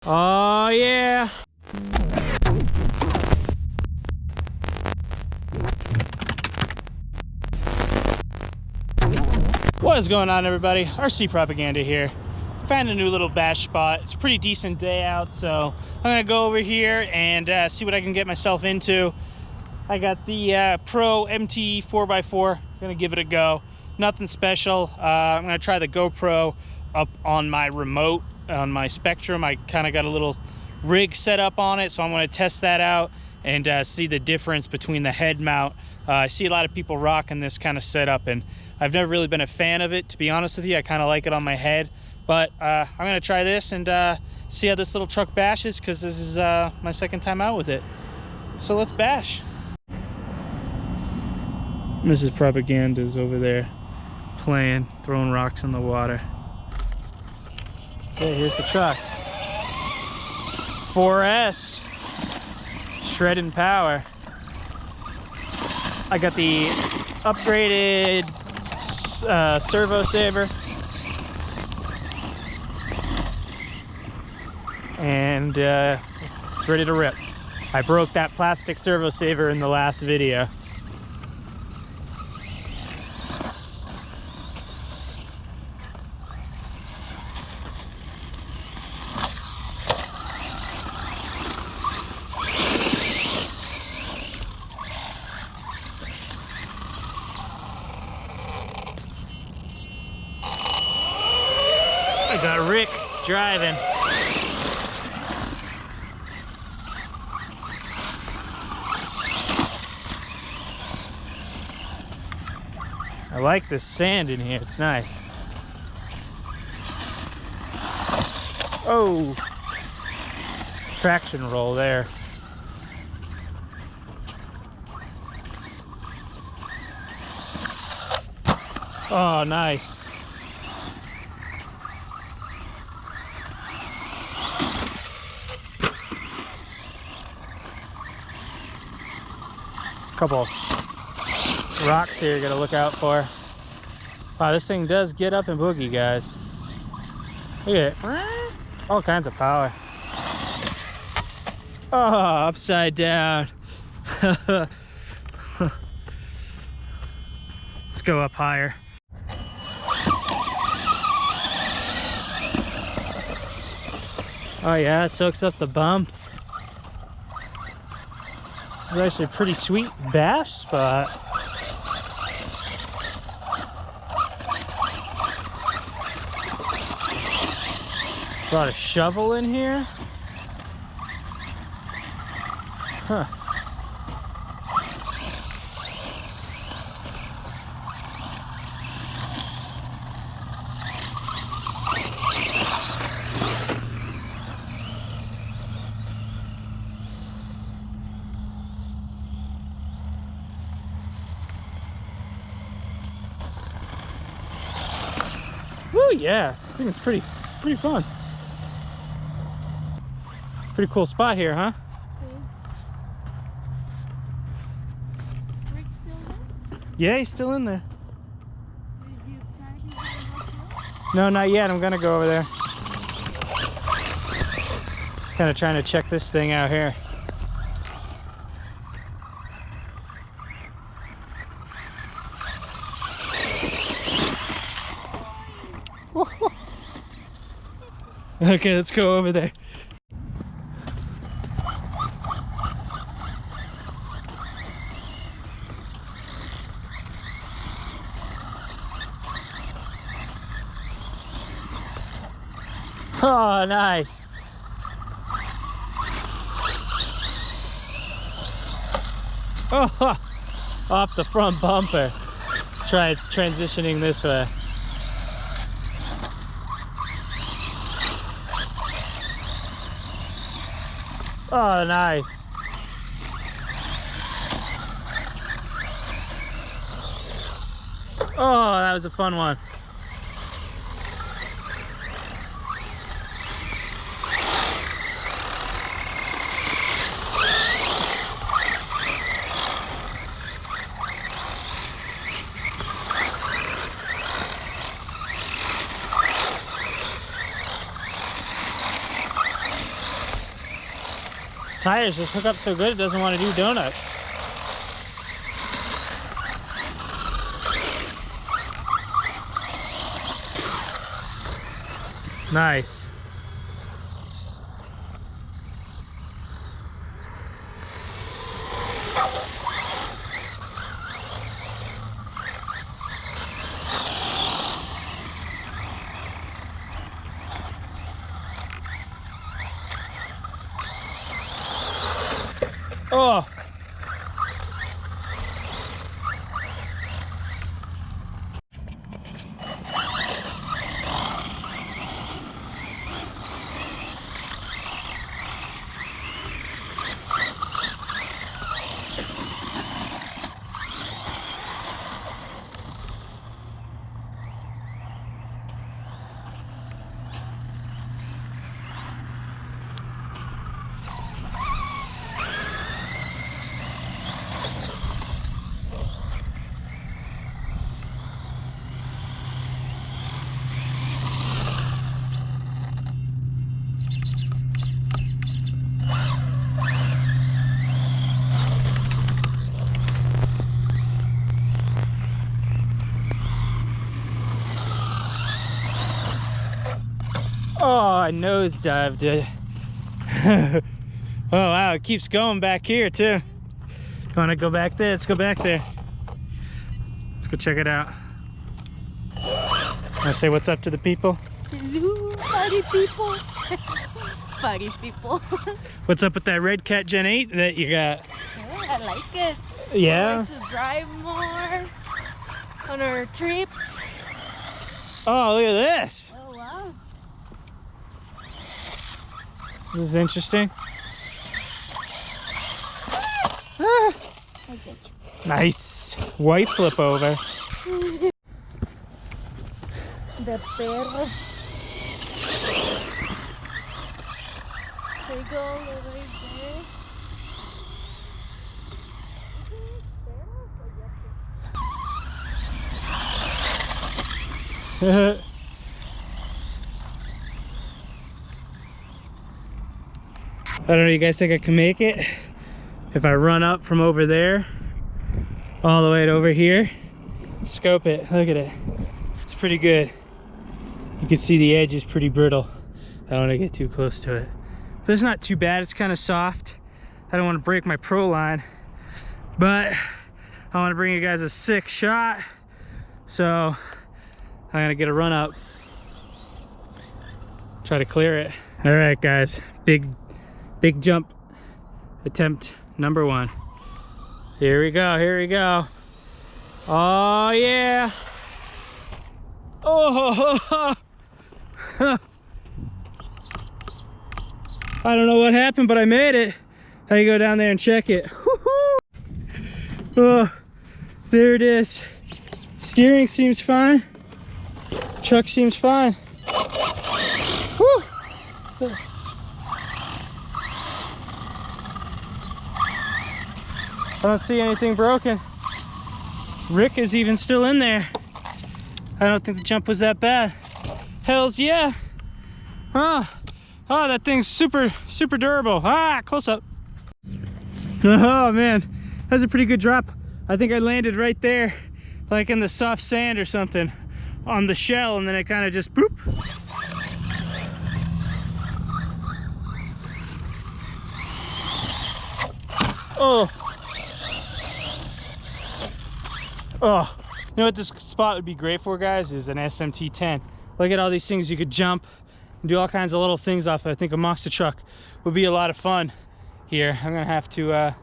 Oh yeah. What is going on, everybody? RC Propaganda here. Found a new little bash spot. It's a pretty decent day out, so I'm gonna go over here and see what I can get myself into. I got the Pro MT 4x4. Gonna give it a go. Nothing special. I'm gonna try the GoPro up on my remote on my Spectrum. I kind of got a little rig set up on it, so I'm going to test that out and see the difference between the head mount. I see a lot of people rocking this kind of setup, and I've never really been a fan of it, to be honest with you. I kind of like it on my head, but I'm going to try this and see how this little truck bashes, because this is my second time out with it. So let's bash. Mrs. Propaganda's over there playing, throwing rocks in the water. Okay, here's the truck. 4S, shredding power. I got the upgraded servo saver, and it's ready to rip. I broke that plastic servo saver in the last video. I got Rick driving. I like the sand in here, it's nice. Oh, traction roll there. Oh, nice. Couple rocks here you gotta look out for. Wow, this thing does get up and boogie, guys. Look at it. All kinds of power. Oh, upside down. Let's go up higher. Oh yeah, it soaks up the bumps. This is actually a pretty sweet bash spot. Brought a shovel in here. Huh. Woo, yeah, this thing is pretty fun. Pretty cool spot here, huh? Rick's still there? Yeah, he's still in there. No, not yet. I'm gonna go over there. Just kind of trying to check this thing out here. Okay, let's go over there. Oh, nice. Oh, off the front bumper. Let's try transitioning this way. Oh, nice. Oh, that was a fun one. Tires just hook up so good it doesn't want to do donuts. Nice. Oh. Oh, I nosedived it. Oh wow, it keeps going back here too. Want to go back there? Let's go back there. Let's go check it out. Want to say what's up to the people? Hello, party people. Party people. What's up with that red cat Gen 8 that you got? Yeah, I like it. Yeah? To drive more on our trips. Oh, look at this. Oh, wow. This is interesting. I get you. Nice. White flip over. The perro. They go right there. I don't know, you guys think I can make it? If I run up from over there, all the way to over here, scope it, look at it. It's pretty good. You can see the edge is pretty brittle. I don't want to get too close to it. But it's not too bad, it's kind of soft. I don't want to break my Proline, but I want to bring you guys a sick shot. So I'm gonna get a run up. Try to clear it. All right guys, big jump attempt number 1. Here we go, here we go. Oh yeah. Oh, I don't know what happened, but I made it. I can go down there and check it. Oh, there it is. Steering seems fine. Truck seems fine. Whew. I don't see anything broken. Rick is even still in there. I don't think the jump was that bad. Hells yeah. Oh, that thing's super durable. Ah, close up. Oh man, that's a pretty good drop. I think I landed right there, like in the soft sand or something, on the shell, and then it kind of just boop. Oh. Oh. You know what this spot would be great for, guys, is an SMT10. Look at all these things you could jump and do all kinds of little things off of. I think a monster truck would be a lot of fun here. I'm gonna have to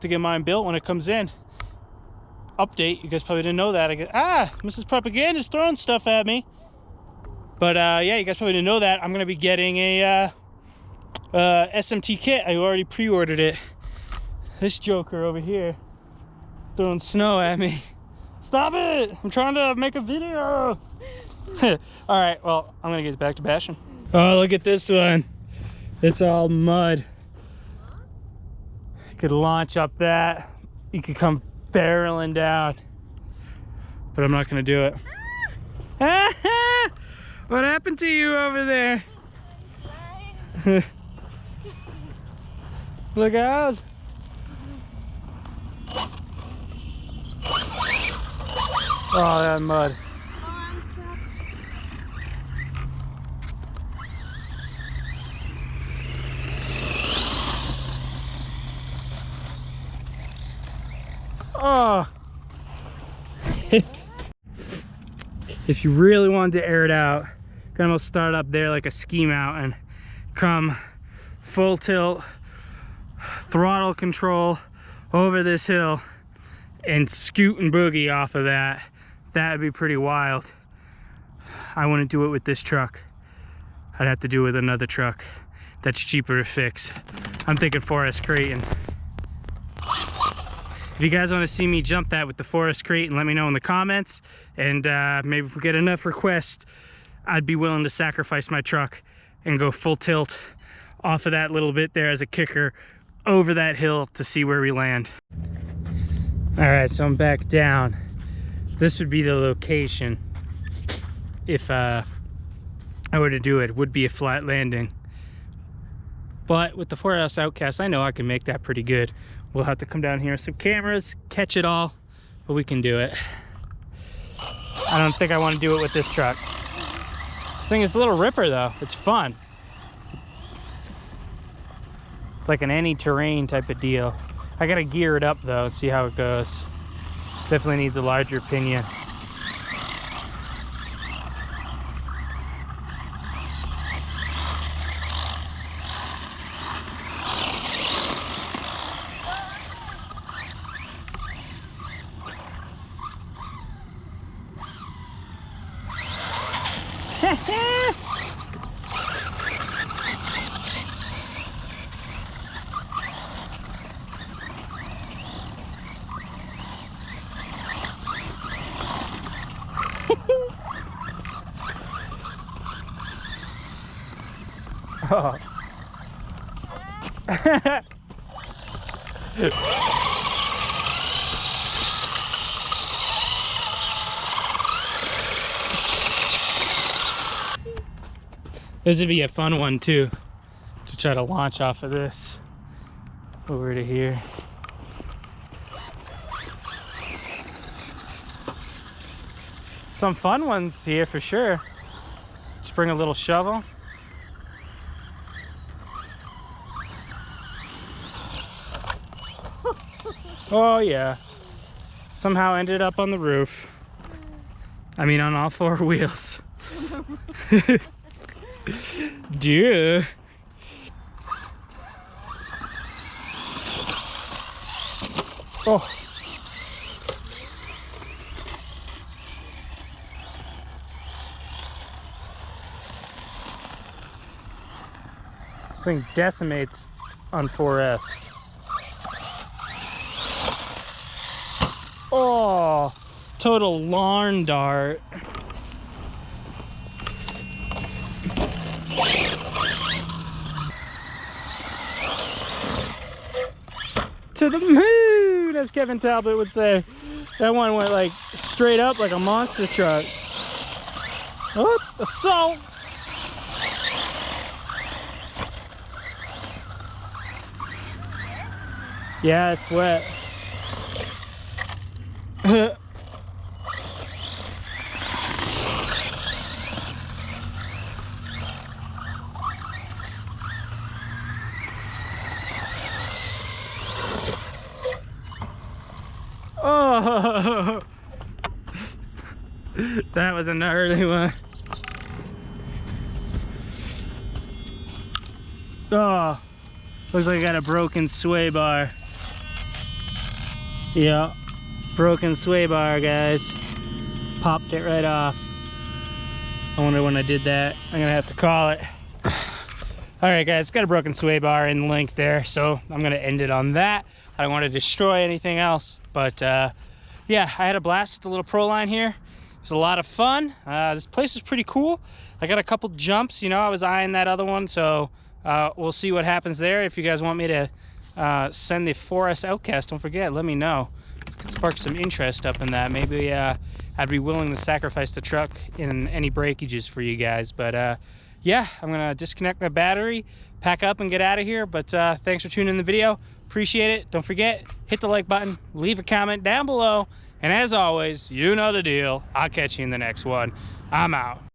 get mine built when it comes in. Update, you guys probably didn't know that. Mrs. Propaganda's throwing stuff at me. But yeah, you guys probably didn't know that. I'm gonna be getting a SMT kit. I already pre-ordered it. This joker over here throwing snow at me. Stop it! I'm trying to make a video. All right, well, I'm gonna get back to bashing. Oh, look at this one. It's all mud. You could launch up that. You could come barreling down. But I'm not gonna do it. What happened to you over there? Look out. Oh, that mud. Oh. If you really wanted to air it out, you can almost start up there like a ski mountain. Come full tilt, throttle control over this hill, and scoot and boogie off of that. That would be pretty wild. I wouldn't do it with this truck. I'd have to do it with another truck that's cheaper to fix. I'm thinking Forest Creighton. If you guys want to see me jump that with the Forest Creighton, let me know in the comments. And maybe if we get enough requests, I'd be willing to sacrifice my truck and go full tilt off of that little bit there as a kicker over that hill to see where we land. All right, so I'm back down. This would be the location if I were to do it. It would be a flat landing. But with the 4S Outcast, I know I can make that pretty good. We'll have to come down here with some cameras, catch it all, but we can do it. I don't think I want to do it with this truck. This thing is a little ripper though. It's fun. It's like an any terrain type of deal. I gotta gear it up though, see how it goes. Definitely needs a larger pinion. Oh. This would be a fun one too, to try to launch off of this over to here. Some fun ones here for sure. Just bring a little shovel. Oh yeah, somehow ended up on the roof. I mean on all four wheels. Dude. Oh. This thing decimates on 4S. Oh, total lawn dart. To the moon, as Kevin Talbot would say. That one went like straight up like a monster truck. Oh, assault. Yeah, it's wet. Oh, that was a gnarly one. Oh, looks like I got a broken sway bar. Yeah, broken sway bar, guys. Popped it right off. I wonder when I did that. I'm gonna have to call it. All right, guys, got a broken sway bar in the link there, so I'm gonna end it on that. I don't want to destroy anything else, but yeah, I had a blast with the little Proline here. It was a lot of fun. This place is pretty cool. I got a couple jumps, you know, I was eyeing that other one, so we'll see what happens there. If you guys want me to send the 4S Outcast, don't forget, let me know. It could spark some interest up in that. Maybe I'd be willing to sacrifice the truck in any breakages for you guys, but yeah, I'm gonna disconnect my battery, pack up and get out of here. But thanks for tuning in the video. Appreciate it. Don't forget, hit the like button, leave a comment down below, and as always, you know the deal. I'll catch you in the next one. I'm out.